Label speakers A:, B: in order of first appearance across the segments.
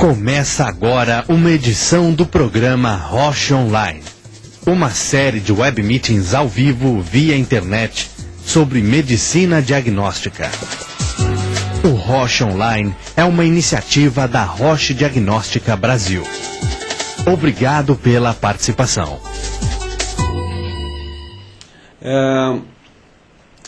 A: Começa agora uma edição do programa Roche Online, uma série de web meetings ao vivo via internet sobre medicina diagnóstica. O Roche Online é uma iniciativa da Roche Diagnóstica Brasil. Obrigado pela participação.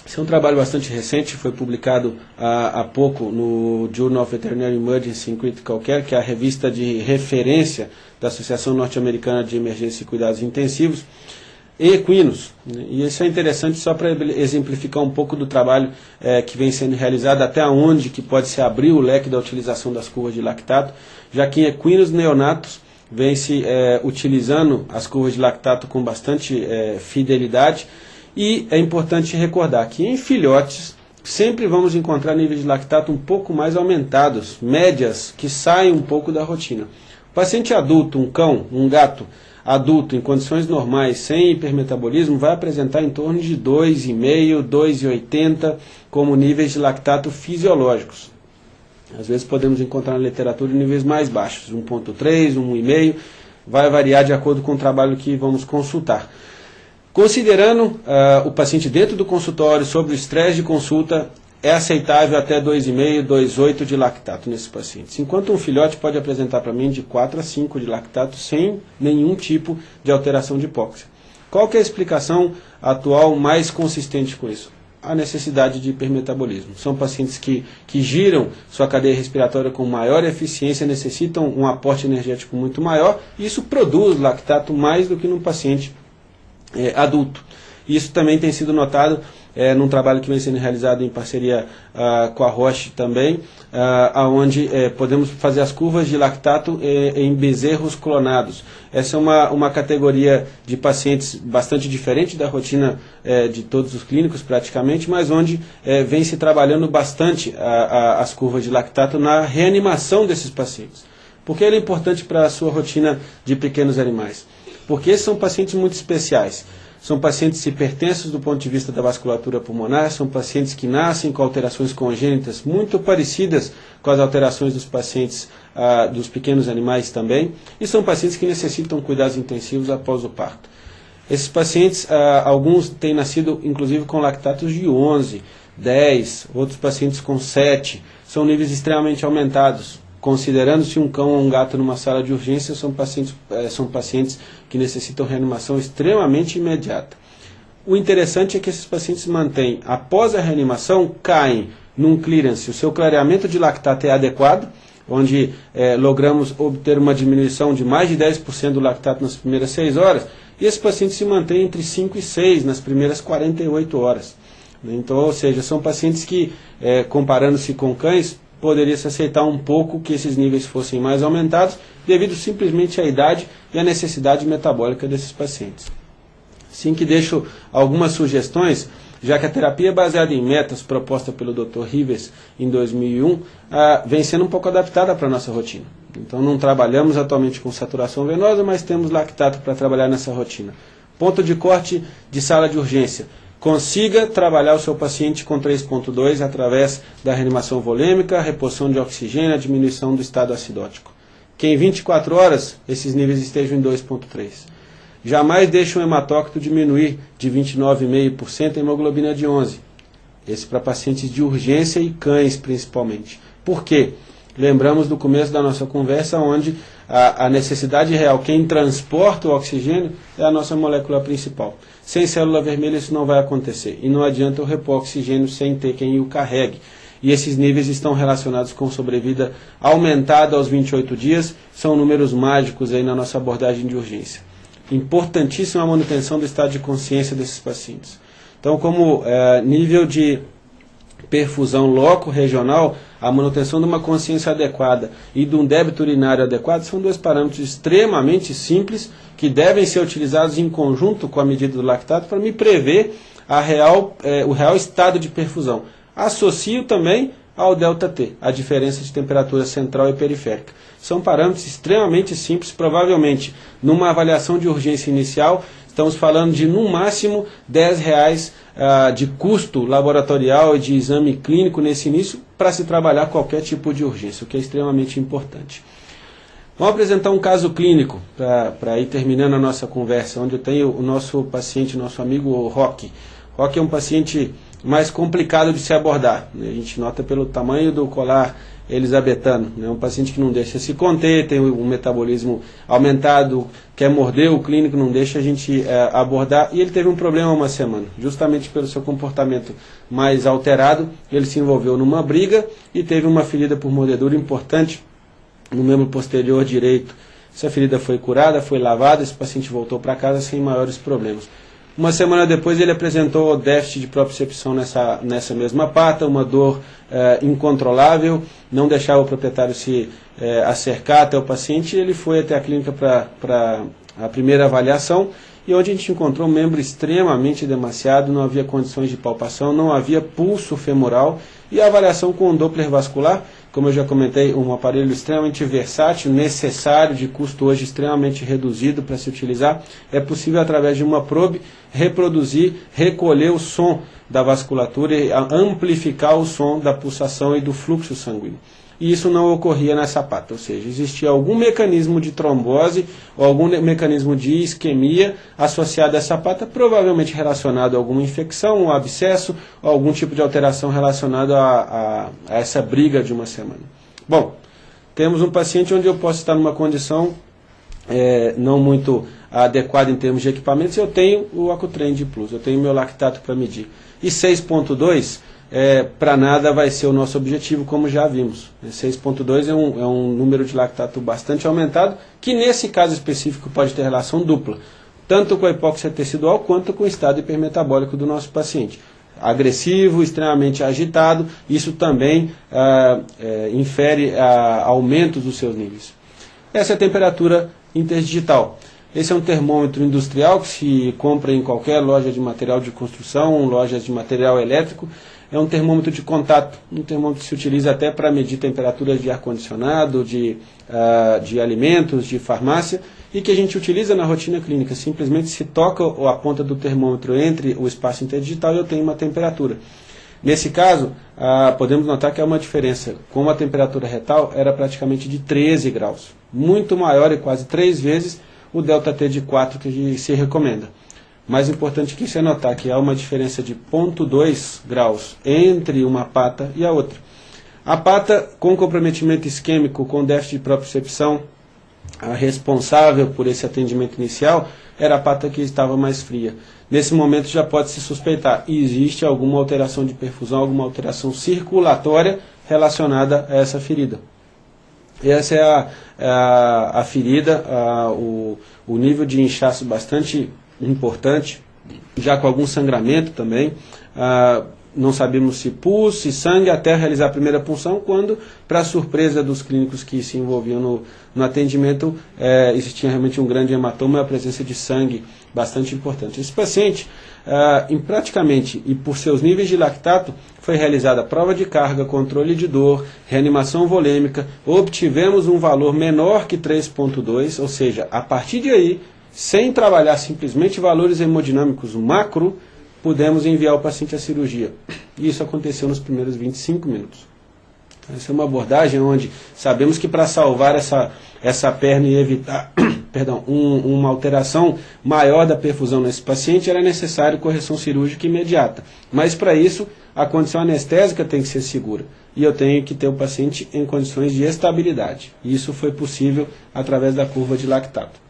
B: Esse é um trabalho bastante recente, foi publicado há pouco no Journal of Veterinary Emergency and Critical Care, que é a revista de referência da Associação Norte-Americana de Emergência e Cuidados Intensivos, e equinos. E isso é interessante só para exemplificar um pouco do trabalho que vem sendo realizado, até onde que pode se abrir o leque da utilização das curvas de lactato, já que em equinos neonatos vem se utilizando as curvas de lactato com bastante fidelidade. E é importante recordar que em filhotes sempre vamos encontrar níveis de lactato um pouco mais aumentados, médias que saem um pouco da rotina. O paciente adulto, um cão, um gato adulto em condições normais, sem hipermetabolismo, vai apresentar em torno de 2,5, 2,80 como níveis de lactato fisiológicos. Às vezes podemos encontrar na literatura níveis mais baixos, 1,3, 1,5, vai variar de acordo com o trabalho que vamos consultar. Considerando o paciente dentro do consultório, sobre o estresse de consulta, é aceitável até 2,5, 2,8 de lactato nesses pacientes. Enquanto um filhote pode apresentar para mim de 4 a 5 de lactato sem nenhum tipo de alteração de hipóxia. Qual que é a explicação atual mais consistente com isso? A necessidade de hipermetabolismo. São pacientes que giram sua cadeia respiratória com maior eficiência, necessitam um aporte energético muito maior, e isso produz lactato mais do que num paciente adulto. Isso também tem sido notado num trabalho que vem sendo realizado em parceria com a Roche também, onde podemos fazer as curvas de lactato em bezerros clonados. Essa é uma categoria de pacientes bastante diferente da rotina de todos os clínicos praticamente, mas onde vem se trabalhando bastante as curvas de lactato na reanimação desses pacientes. Por que ele é importante para a sua rotina de pequenos animais? Porque esses são pacientes muito especiais. São pacientes hipertensos do ponto de vista da vasculatura pulmonar, são pacientes que nascem com alterações congênitas muito parecidas com as alterações dos pacientes dos pequenos animais também, e são pacientes que necessitam cuidados intensivos após o parto. Esses pacientes, alguns têm nascido inclusive com lactatos de 11, 10, outros pacientes com 7, são níveis extremamente aumentados. Considerando-se um cão ou um gato numa sala de urgência, são pacientes que necessitam reanimação extremamente imediata. O interessante é que esses pacientes mantêm, após a reanimação, caem num clearance. O seu clareamento de lactato é adequado, onde logramos obter uma diminuição de mais de 10% do lactato nas primeiras 6 horas, e esse paciente se mantém entre 5 e 6 nas primeiras 48 horas. Então, ou seja, são pacientes que, comparando-se com cães, poderia se aceitar um pouco que esses níveis fossem mais aumentados, devido simplesmente à idade e à necessidade metabólica desses pacientes. Sim, que deixo algumas sugestões, já que a terapia baseada em metas proposta pelo Dr. Rivers em 2001 vem sendo um pouco adaptada para a nossa rotina. Então não trabalhamos atualmente com saturação venosa, mas temos lactato para trabalhar nessa rotina. Ponto de corte de sala de urgência. Consiga trabalhar o seu paciente com 3,2 através da reanimação volêmica, reposição de oxigênio, a diminuição do estado acidótico. Que em 24 horas esses níveis estejam em 2,3. Jamais deixe um hematócrito diminuir de 29,5% a hemoglobina de 11. Esse para pacientes de urgência e cães principalmente. Por quê? Lembramos do começo da nossa conversa, onde a necessidade real, quem transporta o oxigênio, é a nossa molécula principal. Sem célula vermelha isso não vai acontecer. E não adianta eu repor oxigênio sem ter quem o carregue. E esses níveis estão relacionados com sobrevida aumentada aos 28 dias. São números mágicos aí na nossa abordagem de urgência. Importantíssima a manutenção do estado de consciência desses pacientes. Então, como nível de perfusão loco-regional, a manutenção de uma consciência adequada e de um débito urinário adequado são dois parâmetros extremamente simples que devem ser utilizados em conjunto com a medida do lactato para me prever o real estado de perfusão. Associo também ao ΔT, a diferença de temperatura central e periférica. São parâmetros extremamente simples, provavelmente numa avaliação de urgência inicial, estamos falando de no máximo R$10 de custo laboratorial e de exame clínico nesse início para se trabalhar qualquer tipo de urgência, o que é extremamente importante. Vamos apresentar um caso clínico para ir terminando a nossa conversa, onde eu tenho o nosso paciente, nosso amigo Roque. Roque é um paciente mais complicado de se abordar, né? A gente nota pelo tamanho do colar elisabetano, né? Um paciente que não deixa se conter, tem um metabolismo aumentado, quer morder, o clínico não deixa a gente abordar, e ele teve um problema uma semana, justamente pelo seu comportamento mais alterado. Ele se envolveu numa briga e teve uma ferida por mordedura importante no membro posterior direito. Essa ferida foi curada, foi lavada, esse paciente voltou para casa sem maiores problemas. Uma semana depois ele apresentou déficit de propriocepção nessa mesma pata, uma dor incontrolável, não deixava o proprietário se acercar até o paciente, e ele foi até a clínica para a primeira avaliação, e onde a gente encontrou um membro extremamente demasiado, não havia condições de palpação, não havia pulso femoral, e a avaliação com um Doppler vascular, como eu já comentei, um aparelho extremamente versátil, necessário, de custo hoje extremamente reduzido para se utilizar. É possível, através de uma probe, reproduzir, recolher o som da vasculatura e amplificar o som da pulsação e do fluxo sanguíneo. E isso não ocorria nessa pata, ou seja, existia algum mecanismo de trombose ou algum mecanismo de isquemia associado a essa pata, provavelmente relacionado a alguma infecção, um abscesso ou algum tipo de alteração relacionada a essa briga de uma semana. Bom, temos um paciente onde eu posso estar numa condição não muito adequada em termos de equipamentos. Eu tenho o Accutrend Plus, eu tenho meu lactato para medir. E 6.2 para nada vai ser o nosso objetivo, como já vimos. 6.2 é um número de lactato bastante aumentado, que nesse caso específico pode ter relação dupla, tanto com a hipóxia tecidual quanto com o estado hipermetabólico do nosso paciente. Agressivo, extremamente agitado, isso também infere aumentos dos seus níveis. Essa é a temperatura interdigital. Esse é um termômetro industrial que se compra em qualquer loja de material de construção, lojas de material elétrico. É um termômetro de contato, um termômetro que se utiliza até para medir temperaturas de ar-condicionado, de alimentos, de farmácia, e que a gente utiliza na rotina clínica. Simplesmente se toca a ponta do termômetro entre o espaço interdigital e eu tenho uma temperatura. Nesse caso, podemos notar que há uma diferença. Com a temperatura retal, era praticamente de 13 graus. Muito maior, e quase 3 vezes, o ΔT de 4 que se recomenda. Mais importante que isso é notar que há uma diferença de 0,2 graus entre uma pata e a outra. A pata com comprometimento isquêmico, com déficit de propriocepção, a responsável por esse atendimento inicial, era a pata que estava mais fria. Nesse momento já pode se suspeitar, existe alguma alteração de perfusão, alguma alteração circulatória relacionada a essa ferida. Essa é a ferida, o nível de inchaço bastante importante, já com algum sangramento também. Não sabemos se pus, se sangue, até realizar a primeira punção, quando, para surpresa dos clínicos que se envolviam no atendimento, existia realmente um grande hematoma e a presença de sangue bastante importante. Esse paciente, praticamente, e por seus níveis de lactato, foi realizada prova de carga, controle de dor, reanimação volêmica, obtivemos um valor menor que 3,2, ou seja, a partir de aí, sem trabalhar simplesmente valores hemodinâmicos macro, pudemos enviar o paciente à cirurgia. E isso aconteceu nos primeiros 25 minutos. Essa é uma abordagem onde sabemos que para salvar essa perna e evitar uma alteração maior da perfusão nesse paciente, era necessário correção cirúrgica imediata. Mas para isso, a condição anestésica tem que ser segura. E eu tenho que ter o paciente em condições de estabilidade. E isso foi possível através da curva de lactato.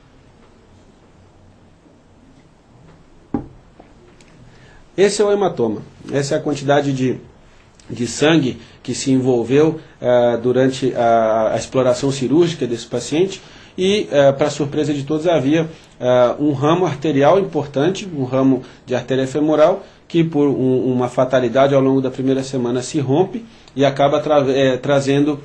B: Esse é o hematoma. Essa é a quantidade de sangue que se envolveu durante a exploração cirúrgica desse paciente. E, para surpresa de todos, havia um ramo arterial importante, um ramo de artéria femoral, que por uma fatalidade ao longo da primeira semana se rompe e acaba trazendo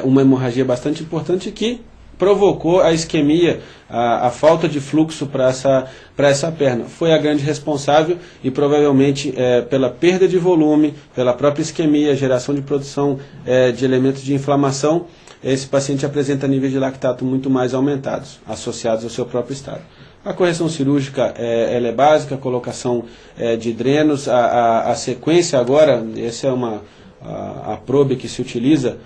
B: uma hemorragia bastante importante que provocou a isquemia, a falta de fluxo para essa perna. Foi a grande responsável e provavelmente pela perda de volume, pela própria isquemia, geração de produção de elementos de inflamação, esse paciente apresenta níveis de lactato muito mais aumentados, associados ao seu próprio estado. A correção cirúrgica ela é básica, a colocação de drenos, a sequência agora, essa é a probe que se utiliza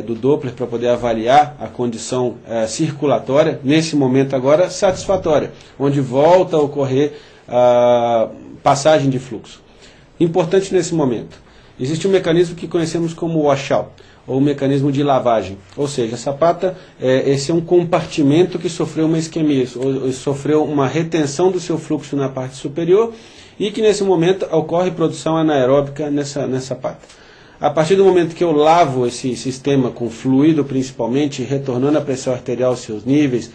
B: do Doppler para poder avaliar a condição circulatória, nesse momento agora satisfatória, onde volta a ocorrer a passagem de fluxo. Importante nesse momento, existe um mecanismo que conhecemos como washout, ou mecanismo de lavagem, ou seja, a sapata, esse é um compartimento que sofreu uma isquemia, ou sofreu uma retenção do seu fluxo na parte superior, e que nesse momento ocorre produção anaeróbica nessa pata. A partir do momento que eu lavo esse sistema com fluido principalmente, retornando a pressão arterial aos seus níveis,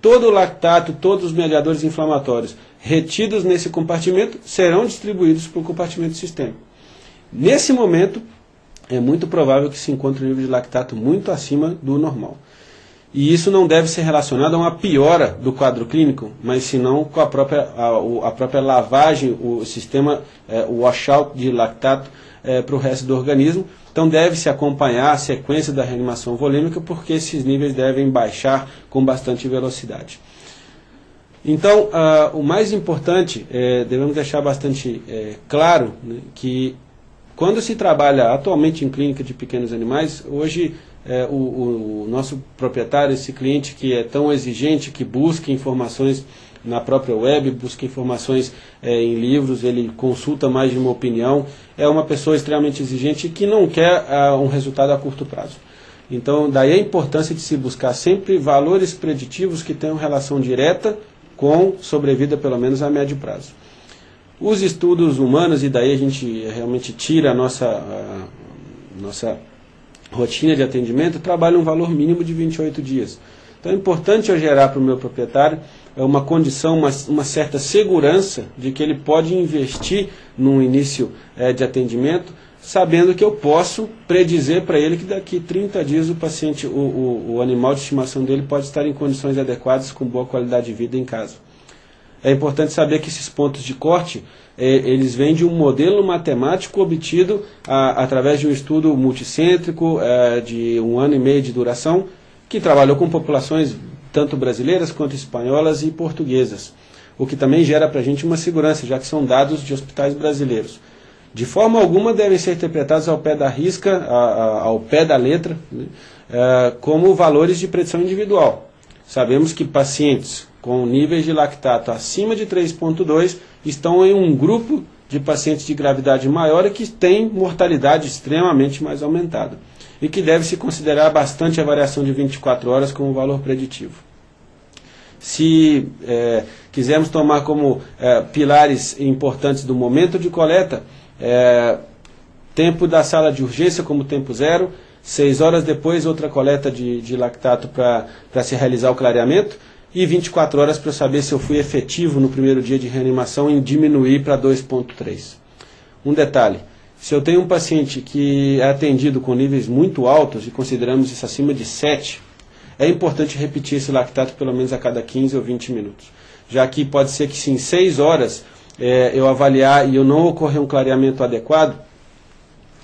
B: todo o lactato, todos os mediadores inflamatórios retidos nesse compartimento serão distribuídos para o compartimento sistêmico. Nesse momento, é muito provável que se encontre um nível de lactato muito acima do normal. E isso não deve ser relacionado a uma piora do quadro clínico, mas senão com a própria lavagem, o sistema, o washout de lactato para o resto do organismo. Então deve-se acompanhar a sequência da reanimação volêmica, porque esses níveis devem baixar com bastante velocidade. Então, o mais importante, devemos deixar bastante claro, né, que quando se trabalha atualmente em clínica de pequenos animais, hoje o nosso proprietário, esse cliente que é tão exigente, que busca informações na própria web, busca informações em livros, ele consulta mais de uma opinião, é uma pessoa extremamente exigente que não quer um resultado a curto prazo. Então, daí a importância de se buscar sempre valores preditivos que tenham relação direta com sobrevida, pelo menos a médio prazo. Os estudos humanos, e daí a gente realmente tira a nossa rotina de atendimento, trabalham um valor mínimo de 28 dias. Então é importante eu gerar para o meu proprietário uma condição, uma certa segurança de que ele pode investir no início de atendimento, sabendo que eu posso predizer para ele que daqui 30 dias o paciente, o animal de estimação dele pode estar em condições adequadas, com boa qualidade de vida em casa. É importante saber que esses pontos de corte, eles vêm de um modelo matemático obtido através de um estudo multicêntrico de 1 ano e meio de duração, que trabalhou com populações tanto brasileiras quanto espanholas e portuguesas, o que também gera para a gente uma segurança, já que são dados de hospitais brasileiros. De forma alguma devem ser interpretados ao pé da risca, ao pé da letra, né, como valores de predição individual. Sabemos que pacientes com níveis de lactato acima de 3,2 estão em um grupo de pacientes de gravidade maior e que tem mortalidade extremamente mais aumentada, e que deve-se considerar bastante a variação de 24 horas como valor preditivo. Se quisermos tomar como pilares importantes do momento de coleta, tempo da sala de urgência como tempo zero, 6 horas depois outra coleta de lactato para se realizar o clareamento, e 24 horas para eu saber se eu fui efetivo no primeiro dia de reanimação em diminuir para 2,3. Um detalhe, se eu tenho um paciente que é atendido com níveis muito altos, e consideramos isso acima de 7, é importante repetir esse lactato pelo menos a cada 15 ou 20 minutos. Já que pode ser que se em 6 horas eu avaliar e eu não ocorrer um clareamento adequado,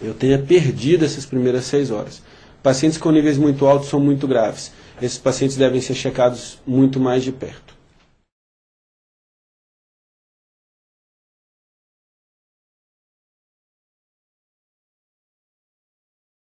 B: eu tenha perdido essas primeiras 6 horas. Pacientes com níveis muito altos são muito graves. Esses pacientes devem ser checados muito mais de perto.